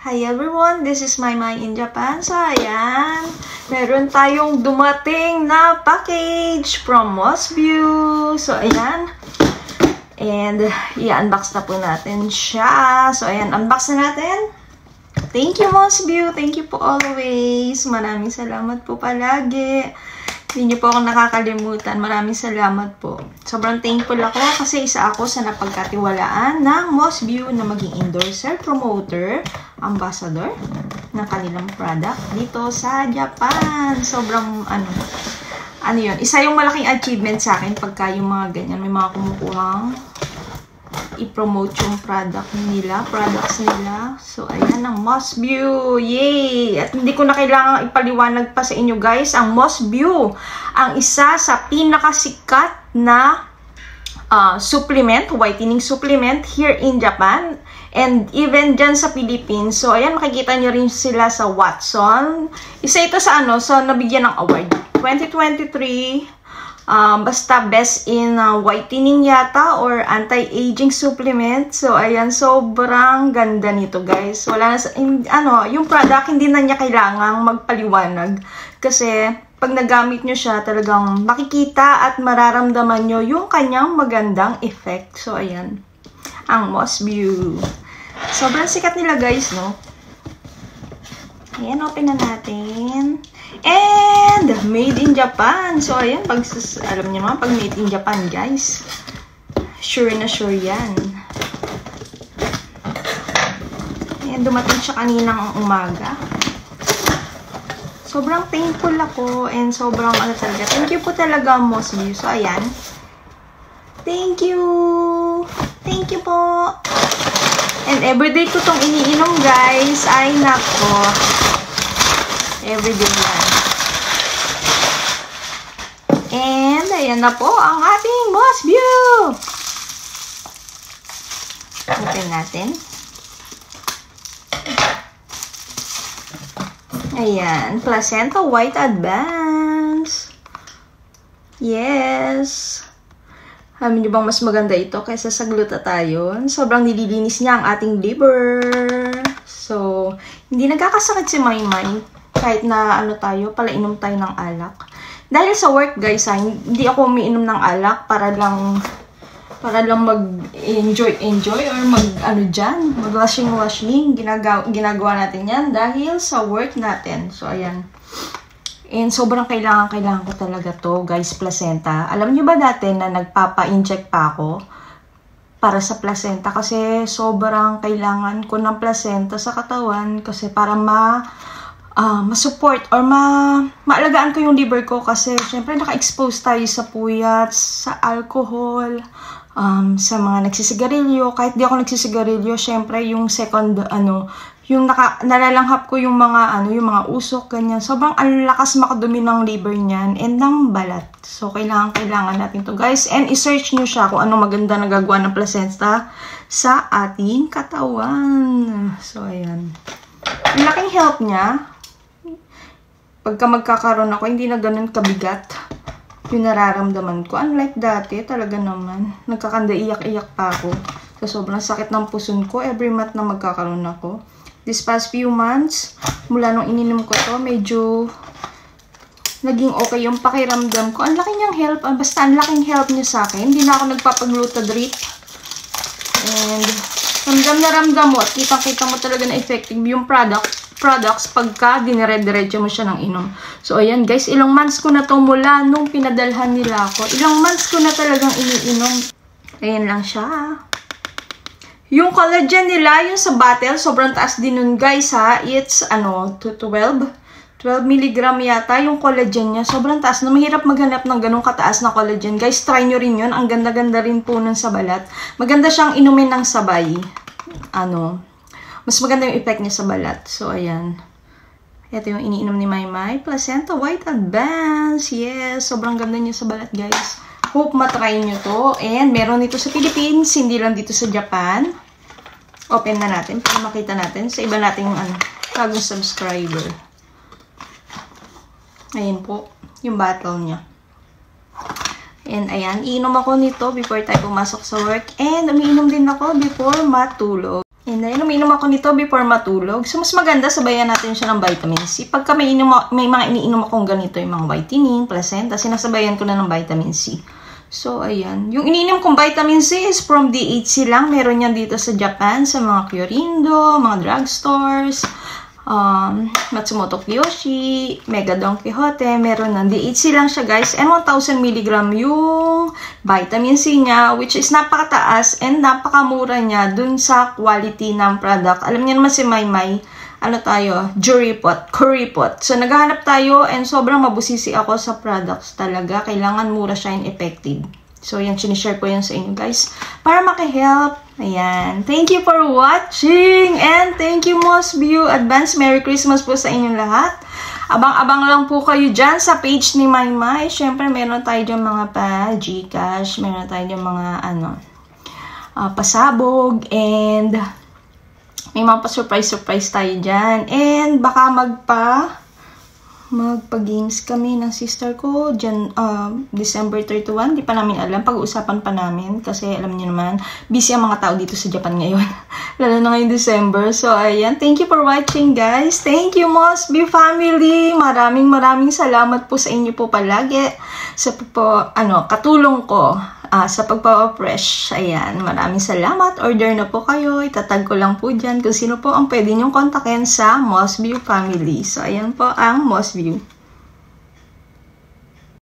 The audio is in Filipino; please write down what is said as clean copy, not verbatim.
Hi everyone, this is Maymay in Japan. So ayan, meron tayong dumating na package from Mosview. So ayan, and i-unbox na po natin siya. So ayan, unbox na natin. Thank you Mosview, thank you po always. Maraming salamat po palagi. Hindi niyo po ako nakakalimutan. Maraming salamat po. Sobrang thankful ako kasi isa ako sa napagkatiwalaan ng Mosview na maging endorser, promoter, ambassador ng kanilang product dito sa Japan. Sobrang ano yun. Isa yung malaking achievement sa akin pagka yung mga ganyan. May mga kumukuhang i-promote yung products nila. So, ayan ang Mosview. Yay! At hindi ko na kailangang ipaliwanag pa sa inyo guys. Ang Mosview, ang isa sa pinakasikat na supplement, whitening supplement here in Japan. And even dyan sa Philippines. So, ayan, makikita nyo rin sila sa Watson. Isa ito sa sa nabigyan ng award. 2023, basta best in whitening yata or anti-aging supplement. So, ayan, sobrang ganda nito, guys. Wala na, yung product, hindi na niya kailangang magpaliwanag. Kasi, pag nagamit nyo siya, talagang makikita at mararamdaman nyo yung kanyang magandang effect. So, ayan, ang Mosview. Sobrang sikat nila, guys, no? Ayan, open na natin. And, made in Japan. So, ayan, alam niyo naman, pag made in Japan, guys, sure na sure yan. Ayan, dumating siya kaninang umaga. Sobrang thankful ako and sobrang talaga. Thank you po talaga, Mosview. So, ayan. Thank you. Thank you po. And everyday ko tong iniinom, guys. Ay, nako. Everyday yan. And, ayan na po ang ating Mosview. Open natin. Ayan. Placenta White Advance. Yes. Alam niyo bang mas maganda ito kaysa sa glutathione? Sobrang nililinis niya ang ating liver. So, hindi nagkakasakit si Maymay kahit na palainom tayo ng alak. Dahil sa work, guys, hindi ako umiinom ng alak para lang mag-enjoy or mag-washing. Ginagawa natin yan dahil sa work natin. So, ayan. And sobrang kailangan ko talaga to, guys, placenta. Alam niyo ba dati na nagpapa-inject pa ako para sa placenta kasi sobrang kailangan ko ng placenta sa katawan kasi para ma-support or maalagaan ko yung liver ko kasi syempre naka-expose tayo sa puyat, sa alcohol, sa mga nagsisigarilyo. Kahit di ako nagsisigarilyo, syempre yung second yung nalalanghap ko yung mga yung mga usok, ganyan. Sobrang ang lakas makadumi ng liver niyan and ng balat. So, kailangan natin to, guys. And i-search nyo siya kung anong maganda nagagawa ng placenta sa ating katawan. So, ayan. Ang laking help niya. Pagka magkakaroon ako, hindi na ganun kabigat yung nararamdaman ko. Unlike dati, talaga naman, nagkakanda, iyak-iyak pa ako. So, sobrang sakit ng puson ko every month na magkakaroon ako. This past few months, mula nung ininom ko to, medyo naging okay yung pakiramdam ko. Ang laki niyang help. Basta ang laking help niya sa akin. Hindi na ako nagpapag-glutadrip. And ramdam mo at kitang-kita mo talaga na effective yung products pagka dinire-diretso mo siya ng inom. So, ayan guys, ilang months ko na to mula nung pinadalhan nila ako. Ilang months ko na talagang iniinom. Ayan lang siya. Yung collagen nila, yung sa bottle, sobrang taas din nun, guys, ha. It's, 12 mg yata yung collagen niya. Sobrang taas na. Mahirap maghanap ng ganung kataas na collagen. Guys, try nyo rin yun. Ang ganda-ganda rin po nun sa balat. Maganda siyang inumin ng sabay. Mas maganda yung effect niya sa balat. So, ayan. Ito yung iniinom ni Maymay. Placenta White Advance. Yes, sobrang ganda niya sa balat, guys. Hope matry nyo to. And meron dito sa Philippines, hindi lang dito sa Japan. Open na natin para makita natin sa iba nating bagong subscriber. Ayan po, yung bottle niya. And ayan, iinom ako nito before tayo pumasok sa work. And umiinom din ako before matulog. And then, umiinom ako nito before matulog. So, mas maganda, sabayan natin siya ng vitamin C. Pagka may mga iniinom akong ganito, yung mga whitening, placenta, sinasabayan ko na ng vitamin C. So, ayan. Yung iniinom kong vitamin C is from DHC lang. Meron yan dito sa Japan, sa mga Kyorindo, mga drugstores, Matsumoto Kiyoshi, Mega Don Quixote, meron ng DHC lang siya guys, and 1,000 mg yung vitamin C niya, which is napakataas and napakamura niya dun sa quality ng product. Alam niyo naman si Maymay, ano tayo, curry pot. So naghahanap tayo and sobrang mabusisi ako sa products talaga, kailangan mura siya and effective. So yan, sinishare ko yan sa inyo guys, para maki-help. Ayan. Thank you for watching. And thank you, Mosview. Advance Merry Christmas po sa inyong lahat. Abang-abang lang po kayo dyan sa page ni Maymay. Siyempre, meron tayo dyan mga Gcash. Meron tayo dyan mga, pasabog. And may mga pa-surprise tayo dyan. And baka magpa-games kami ng sister ko dyan, December 31. Di pa namin alam. Pag-uusapan pa namin. Kasi alam niyo naman, busy ang mga tao dito sa Japan ngayon. Lalo na ngayong December. So, ayan. Thank you for watching, guys. Thank you, Mosview family. Maraming salamat po sa inyo po palagi. Sa katulong ko sa pagpa-fresh. Ayan. Maraming salamat. Order na po kayo. Itatag ko lang po dyan kung sino po ang pwede nyong kontakin sa Mosview family. So, ayan po ang Mosview.